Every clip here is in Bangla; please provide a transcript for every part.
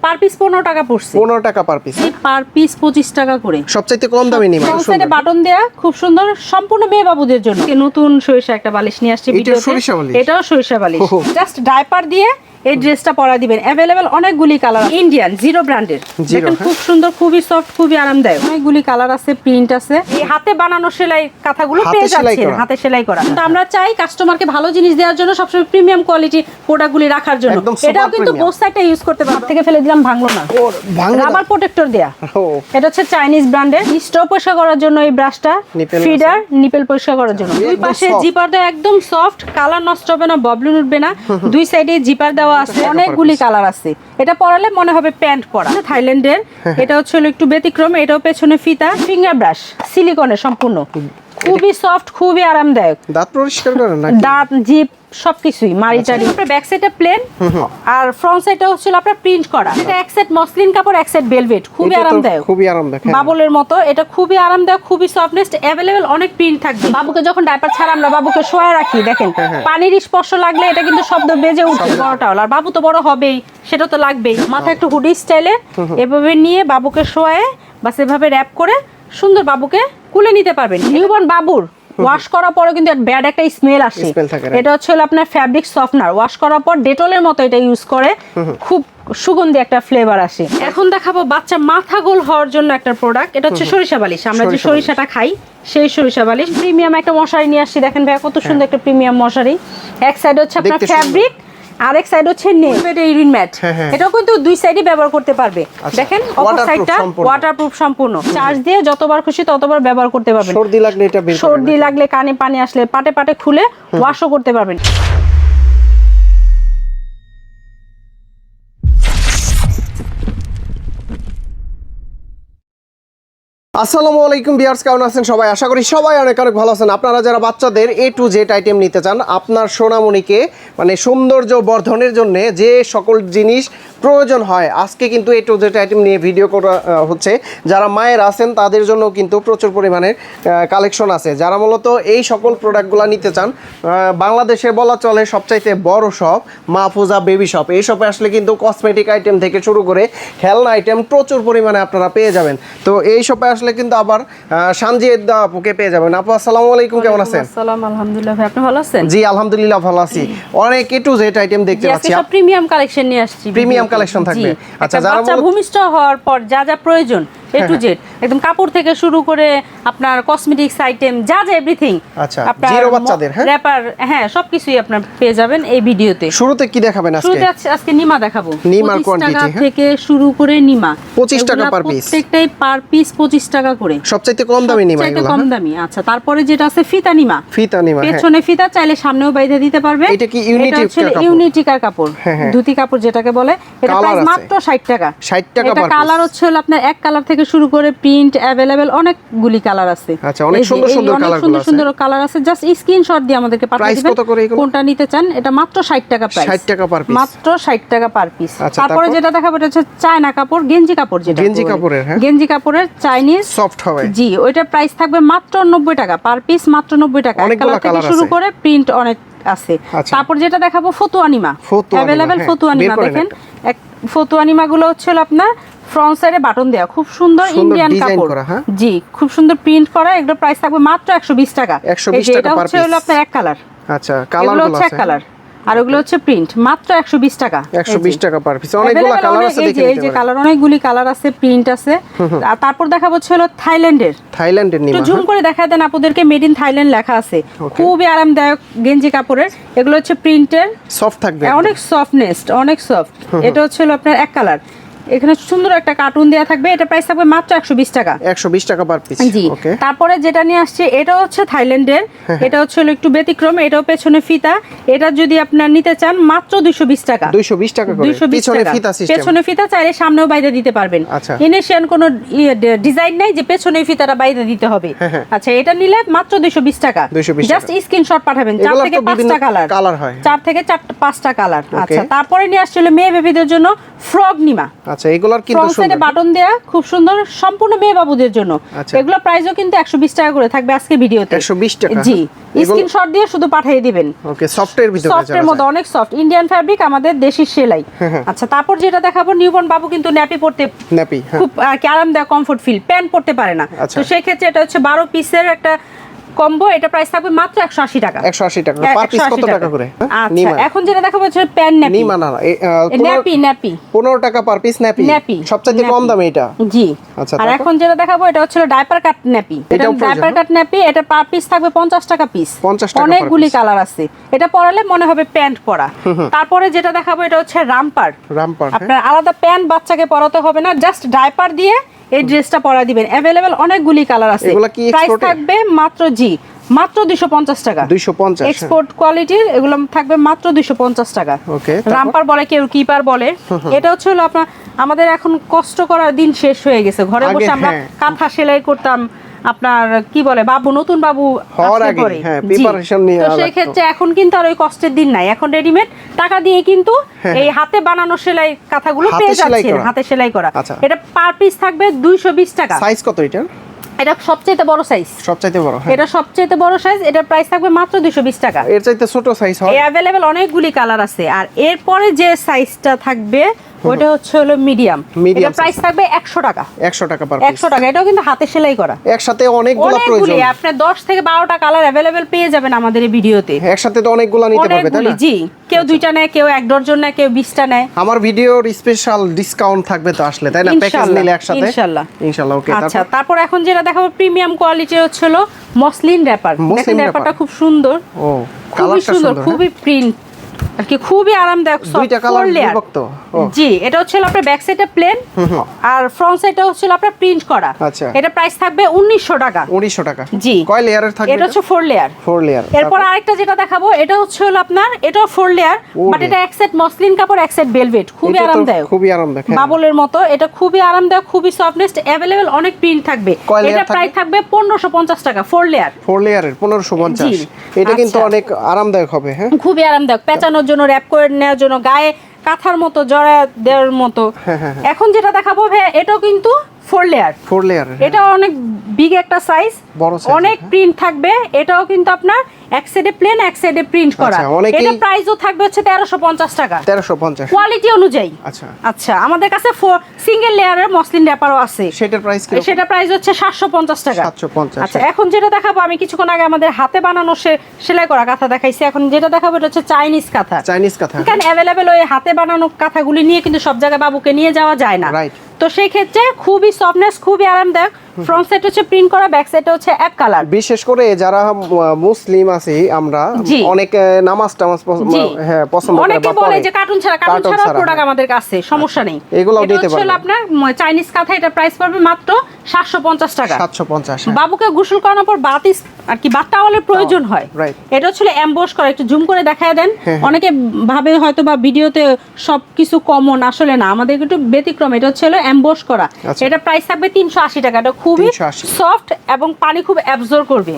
পার পিস 15 টাকা পড়ছে। 15 টাকা পার পিস, পার পিস 25 টাকা করে। সবচাইতে কম দামে নিমা, সুন্দর সাইডে বাটন দেয়া, খুব সুন্দর, সম্পূর্ণ মেয়ে বাবুদের জন্য। নতুন সরিষা একটা বালিশ নিয়ে আসছে ভিডিওতে। এটাও সরিষা বালিশ, জাস্ট ডাইপার দিয়ে এই ড্রেসটা পরা দিবেন। अवेलेबल অনেকগুলি কালার, ইন্ডিয়ান জিরো ব্র্যান্ডের, দেখেন খুব সুন্দর, খুবই সফট, খুবই আরামদায়ক। অনেকগুলি কালার আছে, প্রিন্ট আছে। এই হাতে বানানো সেলাই কাঁথাগুলো পেয়ে যাচ্ছেন, হাতে সেলাই করা। তো আমরা চাই কাস্টমারকে ভালো জিনিস দেওয়ার জন্য, সবসময় প্রিমিয়াম কোয়ালিটি প্রোডাক্টগুলি রাখার জন্য। এটাও কিন্তু বোথ সাইডটা ইউজ করতে পারবেন। থেকে ফেলে দিলাম, ভাঙলো না, রাবার প্রোটেক্টর দেয়া। এটা হচ্ছে চাইনিজ ব্র্যান্ডের। স্ট্রপ পরিষ্কার করার জন্য এই ব্রাশটা, ফিডার নিপেল পরিষ্কার করার জন্য। দুই পাশে জিপার দেওয়া, একদম সফট, কালার নষ্ট হবে না, ববলিন উঠবে না। দুই সাইডে জিপার দেওয়া আছে, অনেকগুলি কালার আছে। এটা পরালে মনে হবে প্যান্ট পরা। থাইল্যান্ডের, এটা হচ্ছে একটু ব্যতিক্রম। এটাও পেছনে ফিতা, ফিঙ্গার ব্রাশ, সিলিকনের সম্পূর্ণ, খুবই সফট, খুবই আরামদায়ক। দাঁত পরিষ্কার করেন নাকি? দাঁত, জিপ সবকিছুই মারিটারি। আপনার ব্যাক সাইডটা প্লেন আর ফ্রন্ট সাইডটা হচ্ছে আপনার প্রিন্ট করা। এটা এক সেট মসলিন কাপড়, এক সেট ভেলভেট, খুবই আরামদায়ক, খুবই আরামদায়ক, বাবলের মতো। এটা খুবই আরামদায়ক, খুবই সফটনেস। अवेलेबल অনেক প্রিন্ট থাকবে। বাবুকে যখন ডাইপার ছাড়া আমরা বাবুকে শোয়া রাখি, দেখেন পানির স্পর্শ লাগলে এটা কিন্তু শব্দ বেজে উঠে। বড়টা আর বাবু তো বড় হবেই, সেটা তো লাগবেই। মাথায় একটু হুডি স্টাইলে এভাবে নিয়ে বাবুকে শোয়ায় বাস এভাবে র‍্যাপ করে সুন্দর বাবুকে কুলে নিতে পারবেন। নিউবর্ন বাবুর ওয়াশ করার পরে কিন্তু ব্যাড একটা স্মেল আসে। এটা হচ্ছে আপনার ফ্যাব্রিক সফটনার, ওয়াশ করার পর ডেটলের মতো এটা ইউজ করে, খুব সুগন্ধি একটা ফ্লেভার আসে। এখন দেখাবো বাচ্চা মাথা গোল হওয়ার জন্য একটা প্রোডাক্ট। এটা হচ্ছে সরিষা বালিশ। আমরা যে সরিষাটা খাই সেই সরিষা বালিশ। প্রিমিয়াম একটা মশারি নিয়ে আসছি, দেখেন ভাই কত সুন্দর একটা প্রিমিয়াম মশারি। এক সাইড হচ্ছে আপনার ফ্যাব্রিক, আরেক সাইড হচ্ছে ইউরিন ম্যাট। এটাও কিন্তু দুই সাইডে ব্যবহার করতে পারবে। দেখেন অপর সাইডটা ওয়াটারপ্রুফ সম্পূর্ণ। চার্জ দিয়ে যতবার খুশি ততবার ব্যবহার করতে পারবেন। সর্দি লাগলে এটা বের করবেন, সর্দি লাগলে, কানে পানি আসলে পাটে পাটে খুলে ওয়াশও করতে পারবেন। আসসালামু আলাইকুম ভিউয়ার্স, কেমন আছেন সবাই? আশা করি সবাই অনেক অনেক ভালো আছেন। আপনারা যারা বাচ্চাদের A to Z আইটেম নিতে চান, আপনার সোনামণিকে মানে সৌন্দর্য বর্ধনের জন্য যে সকল জিনিস প্রয়োজন হয়, আজকে কিন্তু A to Z আইটেম নিয়ে ভিডিও করা হচ্ছে। যারা মায়ের আছেন তাদের জন্য কিন্তু প্রচুর পরিমাণে কালেকশন আছে। যারা মূলত এই সকল প্রোডাক্টগুলো নিতে চান, বাংলাদেশে বলা চলে সবচাইতে বড় শপ মাহফুজা বেবি শপ। এই শপে আসলে কিন্তু কসমেটিক আইটেম থেকে শুরু করে খেলনা আইটেম প্রচুর পরিমাণে আপনারা পেয়ে যাবেন। তো এই শপে আসলে কিন্তু আবার সানজিদা আপুকে পেয়ে যাবেন। আপু আসসালামু আলাইকুম, কেমন আছেন? আসসালাম, আলহামদুলিল্লাহ ভাই, আপনি ভালো আছেন? জি আলহামদুলিল্লাহ ভালো আছি। অনেক A to Z আইটেম দেখতে পাচ্ছি। সব প্রিমিয়াম কালেকশন নিয়ে আসছি, প্রিমিয়াম কালেকশন থাকবে। আচ্ছা, যারা বাচ্চা ভূমিষ্ঠ হওয়ার পর যা যা প্রয়োজন A to Z, একদম কাপড় থেকে শুরু করে আপনার কসমেটিক্স আইটেম, যা যা এভরিথিং। আচ্ছা, জিরো বাচ্চাদের র‍্যাপার, হ্যাঁ সবকিছুই আপনার পেয়ে যাবেন এই ভিডিওতে। শুরুতে কি দেখাবেন আজকে? শুরুতে আজকে নিমা দেখাবো। নিমার কোয়ান্টিটি থেকে শুরু করে নিমা 25 টাকা পার পিস, প্রত্যেকটাই পার পিস 25 টাকা করে। সবচাইতে কম দামি নিমা এগুলো, কম দামি। আচ্ছা, তারপরে যেটা আছে ফিতা নিমা। ফিতা নিমা, পেছনে ফিতা, চাইলে সামনেও বাইধে দিতে পারবে। এটা কি ইউনিটিকার কাপড়, ধুতি কাপড় যেটাকে বলে। এটা প্রাইস মাত্র 60 টাকা। 60 টাকা পার পিস। এটা কালার হচ্ছে আপনার এক কালার থেকে শুরু করে প্রিন্ট अवेलेबल অনেকগুলি কালার আছে। আচ্ছা, অনেক সুন্দর সুন্দর কালারগুলো আছে। সুন্দর কালার আছে, জাস্ট স্ক্রিনশট দিয়ে আমাদেরকে পাঠিয়ে দিবেন। প্রাইস কত করে এগুলো? কোনটা নিতে চান? এটা মাত্র 60 টাকা প্রাইস। 60 টাকা পার পিস, মাত্র 60 টাকা পার পিস। তারপরে যেটা দেখাবো এটা হচ্ছে চায়না কাপড়, গেঞ্জি কাপড়। যেটা গেঞ্জি কাপড়ের, হ্যাঁ গেঞ্জি কাপড়ের চাইনিজ সফট হবে। জি, ওইটা প্রাইস থাকবে মাত্র 90 টাকা পার পিস, মাত্র 90 টাকা। এক কালার থেকে শুরু করে প্রিন্ট অনেক আছে। তারপর যেটা দেখাবো ফতুয়া নিমা, अवेलेबल ফতুয়া নিমা। দেখেন এক ফতুয়া নিমা গুলো হচ্ছে আপনার ফ্রন্ট সাইডে বাটন দেয়া, খুব সুন্দর ইন্ডিয়ান কাপড়। জি, খুব সুন্দর প্রিন্ট করা। এগুলো প্রাইস থাকবে মাত্র 120 টাকা। 120 টাকা পার পিস। এটা হচ্ছে আপনার এক কালার। আচ্ছা, কালারগুলো হচ্ছে এক কালার, আর ওগুলো হচ্ছে প্রিন্ট, মাত্র 120 টাকা। 120 টাকা পার পিস। অনেকগুলো কালার আছে, দেখেন এই যে কালার, অনেকগুলি কালার আছে, প্রিন্ট আছে। আর তারপর দেখাবো হলো থাইল্যান্ডের নিমা। একটু জুম করে দেখায় দেন আপনাদেরকে, মেড ইন থাইল্যান্ড লেখা আছে। খুবই আরামদায়ক গেঞ্জি কাপড়ের। এগুলো হচ্ছে প্রিন্টের, সফট থাকবে, অনেক সফটনেস, অনেক সফট। এটা হচ্ছে আপনার এক কালার। এখানে সুন্দর একটা কার্টুন দেয়া থাকবে। এটা প্রাইস থাকবে মাত্র 120 টাকা। 120 টাকা পার পিস। জি, তারপরে যেটা নিয়ে আসছে এটা হচ্ছে থাইল্যান্ডের। এটা হচ্ছে একটু ব্যতিক্রম। এটাও পেছনে ফিতা। এটা যদি আপনারা নিতে চান মাত্র 220 টাকা। 220 টাকা করে। পেছনে ফিতা সিস্টেম, পেছনে ফিতা, চাইলে সামনেও বাইরে দিতে পারবেন। ইনিশিয়াল কোনো ডিজাইন নাই যে পেছনে ফিতাটা বাইরে দিতে হবে। আচ্ছা, এটা নিলে মাত্র 220 টাকা। জাস্ট স্ক্রিনশট পাঠাবেন। 4 থেকে 5টা কালার হয়, 4 থেকে 5টা কালার। আচ্ছা, তারপরে নিয়ে আসছিল মেয়ে বেবিদের জন্য ফ্রগ নিমা। আচ্ছা এগুলোর কিন্তু ফ্রন্ট সাইডে বাটন দেয়া, খুব সুন্দর, সম্পূর্ণ মেয়ে বাবুদের জন্য। এগুলো প্রাইসও কিন্তু 120 টাকা করে থাকবে আজকে ভিডিওতে। 120 টাকা, জি। স্ক্রিনশট দিয়ে শুধু পাঠিয়ে দিবেন। ওকে, সফটের ভিতরে, সফটের মধ্যে, অনেক সফট, ইন্ডিয়ান ফ্যাব্রিক, আমাদের দেশি সেলাই। আচ্ছা, তারপর যেটা দেখাবো, নিউবর্ন বাবু কিন্তু ন্যাপি পড়তে, ন্যাপি খুব আরামদায়ক, কমফোর্ট ফিল, প্যান্ট পড়তে পারে না, তো সেই ক্ষেত্রে এটা হচ্ছে 12 পিসের একটা কম্বো। এটা প্রাইস থাকবে মাত্র 180 টাকা। 180 টাকা পার পিস। কত টাকা করে? আচ্ছা, এখন যেটা দেখাবো হচ্ছে প্যান ন্যাপি। নিমা না, ন্যাপি 15 টাকা পার পিস ন্যাপি। সবচেয়ে কম দামে এটা। জি। আচ্ছা, আর এখন যেটা দেখাবো এটা হচ্ছে ডাইপার কাট ন্যাপি। এটা ডাইপার কাট ন্যাপি, এটা পার পিস থাকবে 50 টাকা পিস। অনেকগুলি কালার আছে, এটা পরালে মনে হবে প্যান্ট পরা। তারপরে যেটা দেখাবো এটা হচ্ছে রামপার। আপনার আলাদা প্যান্ট বাচ্চাকে পরাতে হবে না, জাস্ট ডাইপার দিয়ে এই ড্রেসটা পরা দিবেন। अवेलेबल অনেকগুলি কালার আছে। প্রাইস থাকবে মাত্র মাত্র 250 টাকা। 250 এক্সপোর্ট কোয়ালিটির, এগুলো থাকবে মাত্র 250 টাকা। ওকে, রামপার বলে, কেউ কিপার বলে। এটা হচ্ছে হলো আপনার, আমাদের এখন কষ্ট করার দিন শেষ হয়ে গেছে। ঘরে বসে আমরা কাঁথা সেলাই করতাম, আপনার কি বলে, বাবু, নতুন বাবু আসলে পরে, প্রিপারেশন নিয়ে। তো সেই ক্ষেত্রে এখন কিন্তু আর ওই কষ্টের দিন নাই। এখন রেডিমেড টাকা দিয়ে কিন্তু এই হাতে বানানো সেলাই কাঁথাগুলো পেয়ে যাচ্ছেন, হাতে সেলাই করা। এটা পার পিস থাকবে 220 টাকা। সাইজ কত এটা? এটা সবচেয়ে বড় সাইজ। সবচেয়ে বড়, এটা সবচেয়ে বড় সাইজ। এটার প্রাইস থাকবে মাত্র 220 টাকা। এর চাইতে ছোট সাইজ হয়। अवेलेबल অনেকগুলি কালার আছে। আর এরপরে যে সাইজটা থাকবে ওটা হচ্ছে হলো মিডিয়াম। এটা প্রাইস থাকবে 100 টাকা। 100 টাকা পার পিস। 100 টাকা। এটাও কিন্তু হাতে সেলাই করা। একসাথে অনেকগুলো প্রয়োজন। আপনি 10 থেকে 12টা কালার अवेलेबल পেয়ে যাবেন আমাদের এই ভিডিওতে। একসাথে তো অনেকগুলো নিতে পারবে, তাই না? জি, কেউ 2টা নেয়, কেউ 1 ডজন নেয়, কেউ 20টা নেয়। আমার ভিডিওর স্পেশাল ডিসকাউন্ট থাকবে তো আসলে, তাই না? প্যাকেজ নিলে একসাথে ইনশাআল্লাহ। ওকে, আচ্ছা, তারপর এখন যেটা দেখাবো প্রিমিয়াম কোয়ালিটির হচ্ছে হলো মসলিন র‍্যাপার। দেখেন র‍্যাপারটা খুব সুন্দর। ও, খুবই সুন্দর, খুবই প্রিন্ট আর কি, খুবই আরামদায়ক। দুইটা কালার বিভক্ত। জি, এটা হচ্ছে আপনার ব্যাক সাইডে প্লেন আর ফ্রন্ট সাইডে হচ্ছে আপনার প্রিন্ট করা। আচ্ছা, এটা প্রাইস থাকবে 1900 টাকা। 1900 টাকা। জি। কয় লেয়ারের থাকবে? এটা হচ্ছে 4 লেয়ার। 4 লেয়ার। এরপর আরেকটা যেটা দেখাবো এটা হচ্ছে হলো আপনার, এটাও 4 লেয়ার, বাট এটা এক সেট মসলিন কাপড়, এক সেট ভেলভেট। খুবই আরামদায়ক, খুবই আরামদায়ক, বাবলের মতো। এটা খুবই আরামদায়ক, খুবই সফটনেস। अवेलेबल অনেক প্রিন্ট থাকবে। এটা প্রাইস থাকবে 1550 টাকা। 4 লেয়ার। 4 লেয়ারের 1550। এটা কিন্তু অনেক আরামদায়ক হবে। হ্যাঁ, খুবই আরামদায়ক, পেঁচানোর জন্য, র‍্যাপ করে নেওয়ার জন্য, গায়ে কাঁথার মতো জড়া দেওয়ার মতো। এখন যেটা দেখাবো ভাই, এটাও কিন্তু 4 লেয়ার। 4 লেয়ার। এটা অনেক বিগ একটা সাইজ, অনেক প্রিন্ট থাকবে। এটাও কিন্তু আপনার এক সাইডে প্লেন, এক সাইডে প্রিন্ট করা। এটা প্রাইসও থাকবে হচ্ছে 1350 টাকা। 1350 কোয়ালিটি অনুযায়ী। আচ্ছা আচ্ছা, আমাদের কাছে সিঙ্গেল লেয়ারের মসলিন র‍্যাপারও আছে। সেটার প্রাইস কি? সেটা প্রাইস হচ্ছে 750 টাকা। 750। আচ্ছা, এখন যেটা দেখাবো, আমি কিছুক্ষণ আগে আমাদের হাতে বানানো সেলাই করা কাঁথা দেখাইছি। এখন যেটা দেখাবো এটা হচ্ছে চাইনিজ কাঁথা। চাইনিজ কাঁথা। এখানে अवेलेबल ওই হাতে বানানো কাঁথাগুলি নিয়ে কিন্তু সব জায়গায় বাবুকে নিয়ে যাওয়া যায় না। রাইট। তো সেই ক্ষেত্রে খুবই সফটনেস, খুবই আরামদায়ক। ফ্রন্ট সাইড হচ্ছে প্রিন্ট করা, ব্যাক সাইড হচ্ছে এক কালার। বিশেষ করে যারা মুসলিম আছি আমরা, অনেক নামাজ পছন্দ করে, অনেকে বলে যে কার্টুন ছাড়া প্রোডাক্ট আমাদের কাছে, সমস্যা নেই, এগুলো দিতে পারবেন। এটা আপনার চাইনিজ কাঁথা। এটা প্রাইস পড়বে মাত্র 750 টাকা। 750। বাবুকে গোসল করানোর পর বাতিস আর কি বাত টাওয়ালের প্রয়োজন হয়। এটা হচ্ছে এমবস করা। একটু জুম করে দেখায় দেন। অনেকে ভাবে হয়তো বা ভিডিওতে সবকিছু কমন, আসলে না, আমাদের একটু ব্যতিক্রম। এটা হচ্ছে এমবস করা। এটা প্রাইস থাকবে 380 টাকা। এটা খুবই সফট এবং পানি খুব অ্যাবজর্ব করবে।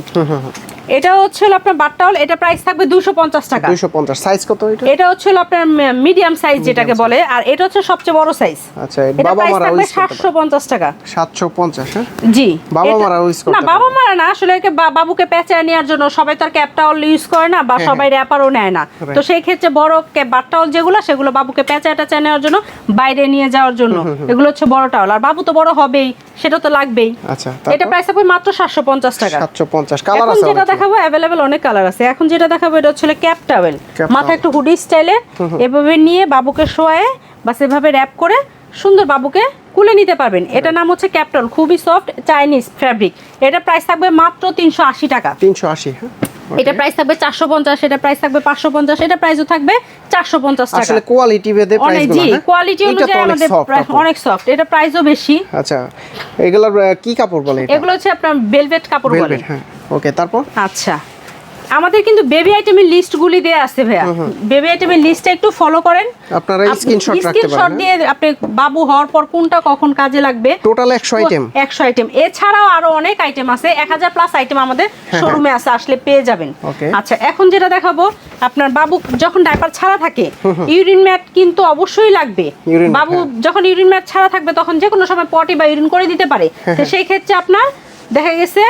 এটা হচ্ছে আপনার বাত টাওয়াল। এটা প্রাইস থাকবে 250 টাকা। 250। সাইজ কত এটা? এটা হচ্ছে আপনার মিডিয়াম সাইজ যেটাকে বলে, আর এটা হচ্ছে সবচেয়ে বড় সাইজ। আচ্ছা, বাবা মারা ইউজ করতে 750 টাকা। 750। হ্যাঁ, জি। বাবা মারা ইউজ করতে না, বাবা মারা না, আসলে বাবুকে পেঁচায় নেওয়ার জন্য। সবাই তো আর ক্যাপ টাওয়াল ইউজ করে না, বা সবাই র‍্যাপারও নেয় না। তো সেই ক্ষেত্রে বড় বাত টাওয়াল যেগুলো, সেগুলো বাবুকে পেঁচায় নেওয়ার জন্য, বাইরে নিয়ে যাওয়ার জন্য, এগুলো হচ্ছে বড় টাওয়াল। আর বাবু তো বড় হবেই, সেটা তো লাগবেই। আচ্ছা, এটা প্রাইস হবে মাত্র 750 টাকা। 750। কালার আছে? এখন যেটা দেখাবো अवेलेबल অনেক কালার আছে। এখন যেটা দেখাবো এটা হচ্ছে ক্যাপ টাওয়েল। মাথা একটু হুডি স্টাইলে এভাবে নিয়ে বাবুকে শোয়ে বা সেভাবে র‍্যাপ করে সুন্দর বাবুকে কুলে নিতে পারবেন। এটা নাম হচ্ছে ক্যাপ টাওয়েল, খুবই সফট চাইনিজ ফ্যাব্রিক। এটা প্রাইস থাকবে মাত্র 380 টাকা। 380। এটা প্রাইস থাকবে 450। এটা প্রাইস থাকবে 550। এটা প্রাইসও থাকবে 450 টাকা। আসলে কোয়ালিটি ভেদে প্রাইসগুলো। জি, কোয়ালিটি অনুযায়ী আমাদের অনেক সফট। এটা প্রাইসও বেশি। আচ্ছা, এগুলোর কি কাপড় বলে এটা? এগুলো হচ্ছে আপনার ভেলভেট কাপড় বলে। হ্যাঁ, ওকে। তারপর আচ্ছা, আমাদের কিন্তু বেবি আইটেমের লিস্টগুলি দেয়া আছে ভাইয়া, বেবি আইটেমের লিস্টটা একটু ফলো করেন, আপনারা স্ক্রিনশট রাখতে পারেন, স্ক্রিনশট দিয়ে আপনি বাবু হওয়ার পর কোনটা কখন কাজে লাগবে। Total 100 item, 100 item. এছাড়াও আরো অনেক আইটেম আছে, 1000 প্লাস আইটেম আমাদের শোরুমে আছে, আসলে পেয়ে যাবেন। আচ্ছা, এখন যেটা দেখাবো, আপনার বাবু যখন ডাইপার ছাড়া থাকে ইউরিন ম্যাট কিন্তু অবশ্যই লাগবে। বাবু যখন ইউরিন ম্যাট ছাড়া থাকবে তখন যে কোনো সময় পটি বা ইউরিন করে দিতে পারে, তো সেই ক্ষেত্রে আপনার দেখা গেছে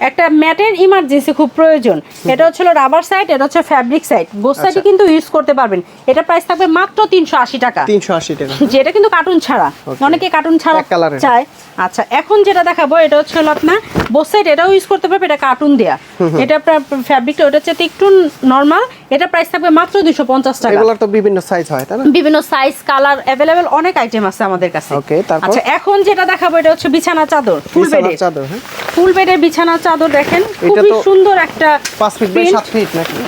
একটা ম্যাটের ইমার্জেন্সি খুব প্রয়োজন। এটা হচ্ছে রাবার সাইড, এটা হচ্ছে ফ্যাব্রিক সাইড, বোথ সাইডে কিন্তু ইউজ করতে পারবেন। এটা প্রাইস থাকবে মাত্র 380 টাকা। 380 টাকা, যেটা কিন্তু কার্টুন ছাড়া, অনেকে কার্টুন ছাড়া চায়। আচ্ছা, এখন যেটা দেখাবো এটা হচ্ছে আপনার বোথ সাইড, এটাও ইউজ করতে পারবে, এটা কার্টুন দেয়া। এটা আপনার ফ্যাব্রিকটা ওটা হচ্ছে একটু নরমাল, এটা প্রাইস থাকবে মাত্র 250 টাকা। এগুলোর তো বিভিন্ন সাইজ হয়, তাই না? বিভিন্ন সাইজ, কালার अवेलेबल, অনেক আইটেম আছে আমাদের কাছে। ওকে, তারপর আচ্ছা, এখন যেটা দেখাবো এটা হচ্ছে বিছানা চাদর, ফুল বেডের চাদর। হ্যাঁ, ফুল বেডের বিছানা চাদর দেখেন, খুবই সুন্দর একটা 5 ফিট বাই 7 ফিট নাকি?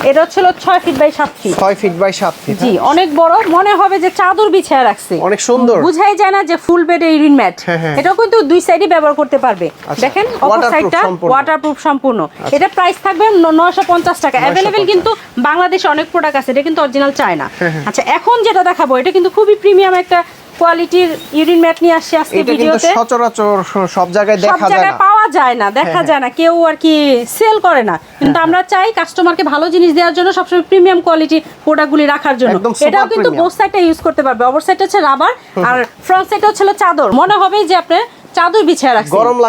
এটা হচ্ছে 6 feet by 7 feet. 6 feet by 7 feet, জি, অনেক বড়, মনে হবে যে চাদর বিছায় রাখছে, অনেক সুন্দর, বুঝাই যায় না যে ফুল বেডে ইউরিন ম্যাট। এটাও কিন্তু দুই সাইডে ব্যবহার করতে পারবে। দেখেন অপর সাইডটা ওয়াটারপ্রুফ সম্পূর্ণ। এটা প্রাইস থাকবে 950 টাকা। अवेलेबल কিন্তু বাংলাদেশে অনেক প্রোডাক্ট আছে, এটা কিন্তু অরিজিনাল চায়না। আচ্ছা, এখন যেটা দেখাবো এটা কিন্তু খুবই প্রিমিয়াম একটা কোয়ালিটির ইউরিন ম্যাট নিয়ে আসছে আজকে ভিডিওতে। এটা সচরাচর সব জায়গায় দেখা যায় না, পাওয়া যায় না, দেখা যায় না, কেউ আর কি সেল করে না, কিন্তু আমরা চাই কাস্টমারকে ভালো জিনিস দেওয়ার জন্য, সবসময় প্রিমিয়াম কোয়ালিটি প্রোডাক্টগুলি রাখার জন্য। এটাও কিন্তু বোথ সাইডটা ইউজ করতে পারবে, অপর সাইডটা হচ্ছে রাবার আর ফ্রন্ট সাইডটা হচ্ছে চাদর। মনে হবে যে আপনি চাদর বিছায় রাখছেন, গরম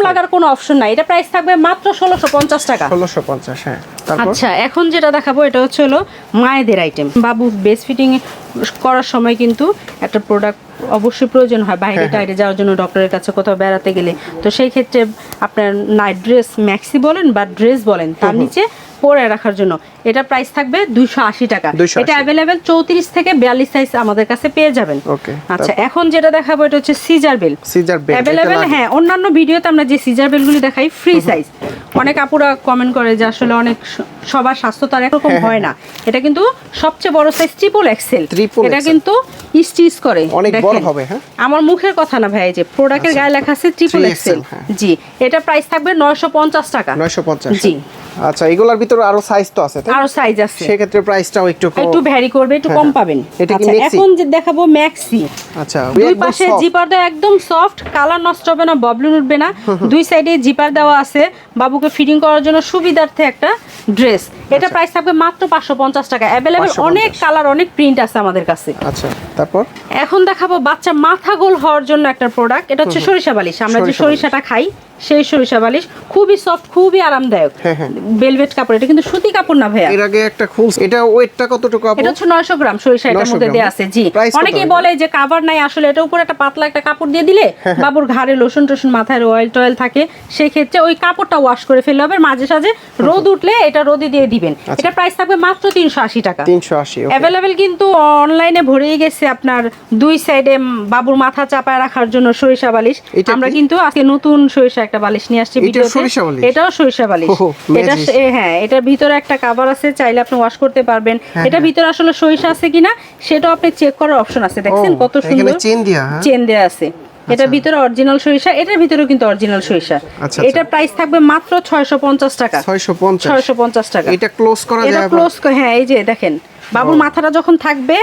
লাগার কোনো অপশন নাই। এটা প্রাইস থাকবে মাত্র 1650 টাকা। 1650। হ্যাঁ, তারপর আচ্ছা, এখন যেটা দেখাবো এটা হচ্ছে মায়েদের আইটেম। বাবু বেস্ট ফিটিং করার সময় কিন্তু একটা প্রোডাক্ট অবশ্যই প্রয়োজন হয়, বাইরে টাইরে যাওয়ার জন্য, ডক্টরের কাছে কোথাও বেড়াতে গেলে। তো সেই ক্ষেত্রে আপনার নাইট ড্রেস, ম্যাক্সি বলেন বা ড্রেস বলেন, তার নিচে পরে রাখার জন্য এটা প্রাইস থাকবে 280 টাকা। এটা अवेलेबल 34 থেকে 42 সাইজ আমাদের কাছে পেয়ে যাবেন। আচ্ছা, এখন যেটা দেখাবো এটা হচ্ছে সিজার বেল। अवेलेबल, হ্যাঁ, অন্যান্য ভিডিওতে আমরা যে সিজার বেলগুলি দেখাই ফ্রি সাইজ, অনেক আপুরা কমেন্ট করে যে আসলে অনেক সবার স্বাস্থ্য তার একরকম হয় না। এটা কিন্তু সবচেয়ে বড় সাইজ ট্রিপল এক্সেল। এটা কিন্তু স্টিচ করে, অনেক বড় হবে। হ্যাঁ, আমার মুখের কথা না ভাই, যে প্রোডাক্টের গায়ে লেখা আছে ট্রিপল এক্সেল। জি, এটা প্রাইস থাকবে 950 টাকা। 950। জি। আচ্ছা, এগুলোর ভিতরে আরো সাইজ তো আছে, তাই? আরো সাইজ আছে, সেই ক্ষেত্রে প্রাইসটাও একটু ভ্যারি করবে, একটু কম পাবেন। আচ্ছা, এখন যে দেখাবো ম্যাক্সি। আচ্ছা, দুই পাশে জিপার দেওয়া, একদম সফট, কালার নষ্ট হবে না, ববলিন উঠবে না। দুই সাইডে জিপার দেওয়া আছে, বাবুকে ফিটিং করার জন্য সুবিধার্থে একটা ড্রেস। এটা প্রাইস থাকবে মাত্র 550 টাকা। अवेलेबल অনেক কালার, অনেক প্রিন্ট আছে আমাদের কাছে। আচ্ছা, তারপর এখন দেখাবো বাচ্চা মাথা গোল হওয়ার জন্য একটা প্রোডাক্ট। এটা হচ্ছে সরিষা বালিশ। আমরা যে সরিষাটা খাই সেই সরিষা বালিশ, খুবই সফট, খুবই আরামদায়ক, ভেলভেট কাপড়। এটা কিন্তু সুতি কাপড় না ভাইয়া। এর আগে একটা খুলছে, এটা ওয়েটটা কতটুকু আপু? এটা হচ্ছে 900 গ্রাম সরিষা এটার মধ্যে দেয়া আছে। জি, অনেকেই বলে যে কভার নাই, আসলে এটা উপরে একটা পাতলা একটা কাপড় দিয়ে দিলে বাবুর ঘাড়ে লোশন টোশন, মাথায় অয়েল টয়েল থাকে, সেই ক্ষেত্রে ওই কাপড়টা ওয়াশ করে ফেললে হবে। মাঝে সাঝে রোদ উঠলে এটা রোদে দিয়ে দিবেন। এটা প্রাইস থাকবে মাত্র 380 টাকা। 380। अवेलेबल কিন্তু অনলাইনে ভরেই গেছে আপনার দুই সাইডে বাবুর মাথা চাপায় রাখার জন্য সরিষা বালিশ। আমরা কিন্তু আজকে নতুন সরিষা একটা বালিশ নিয়ে আসছি ভিডিওতে। এটাও সরিষা বালিশ। এটা হ্যাঁ, এটার ভিতরে একটা কভার আছে, চাইলে আপনি ওয়াশ করতে পারবেন। এটা ভিতরে আসলে সরিষা আছে কিনা সেটাও আপনি চেক করার অপশন আছে। দেখছেন কত সুন্দর চেন দেয়া আছে। এটা ভিতরে অরিজিনাল সরিষা, এটার ভিতরেও কিন্তু অরিজিনাল সরিষা। এটা প্রাইস থাকবে মাত্র 650 টাকা। 650 টাকা। এটা ক্লোজ করা যায়? এটা ক্লোজ, হ্যাঁ, এই যে দেখেন বাবুর মাথাটা যখন থাকবে,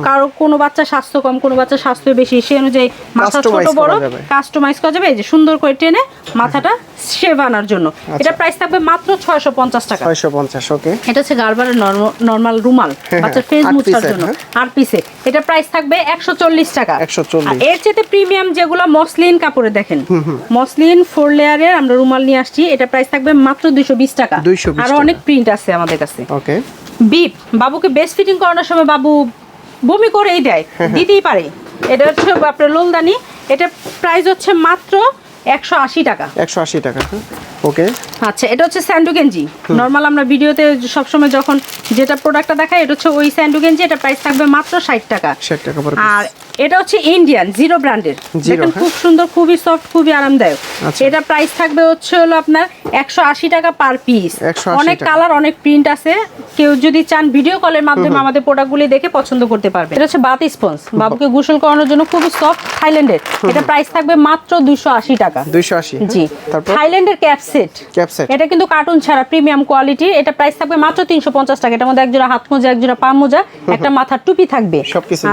কারো কোনো বাচ্চা স্বাস্থ্য কম, কোনো বাচ্চা স্বাস্থ্য বেশি, সেই অনুযায়ী মাথা ছোট বড় কাস্টমাইজ করা যাবে। এই যে সুন্দর করে টেনে মাথাটা শেভ আনার জন্য। এটা প্রাইস থাকবে মাত্র 650 টাকা। 650। ওকে, এটা হচ্ছে গার্বারের নরমাল রুমাল, বাচ্চার ফেস মুছার জন্য 8 পিসে। এটা প্রাইস থাকবে 140 টাকা। 140। এর চেয়ে প্রিমিয়াম যেগুলো মসলিন কাপড়ে দেখেন, মসলিন 4 লেয়ারের আমরা রুমাল নিয়ে আসছি। এটা প্রাইস থাকবে মাত্র 220 টাকা। আরো অনেক প্রিন্ট আছে আমাদের কাছে। ওকে, বিপ বাবুকে বেস্ট ফিটিং করানোর সময় বাবু বমি করেই দেয়, দিতেই পারে। এটা হচ্ছে আপনার লোলদানি। এটা প্রাইস হচ্ছে মাত্র 180 টাকা। 180 টাকা। ওকে, আচ্ছা, এটা হচ্ছে স্যান্ডু গেঞ্জি। নরমাল আমরা ভিডিওতে সবসময় যখন যেটা প্রোডাক্টটা দেখাই, এটা হচ্ছে ওই স্যান্ডু গেঞ্জি। এটা প্রাইস থাকবে মাত্র 60 টাকা। 60 টাকা। আর এটা হচ্ছে ইন্ডিয়ান জিরো ব্র্যান্ডের, দেখেন খুব সুন্দর, খুবই সফট, খুবই আরামদায়ক। এটা প্রাইস থাকবে হচ্ছে হলো আপনার 180 টাকা পার পিস। অনেক কালার, অনেক প্রিন্ট আছে, কেউ যদি চান ভিডিও কলের মাধ্যমে আমাদের প্রোডাক্টগুলি দেখে পছন্দ করতে পারবে। এটা হচ্ছে বাথ স্পঞ্জ, বাবুকে গোসল করানোর জন্য খুবই সফট, থাইল্যান্ডের। এটা প্রাইস থাকবে মাত্র 280 টাকা। 280 জি। থাইল্যান্ডের ক্যাপ সেট, এটা কিন্তু কার্টুন ছাড়া প্রিমিয়াম কোয়ালিটি। এটা প্রাইস থাকবে মাত্র 350 টাকা। এটার মধ্যে এক জোড়া হাত মোজা, এক জোড়া পা মোজা, একটা মাথার টুপি থাকবে।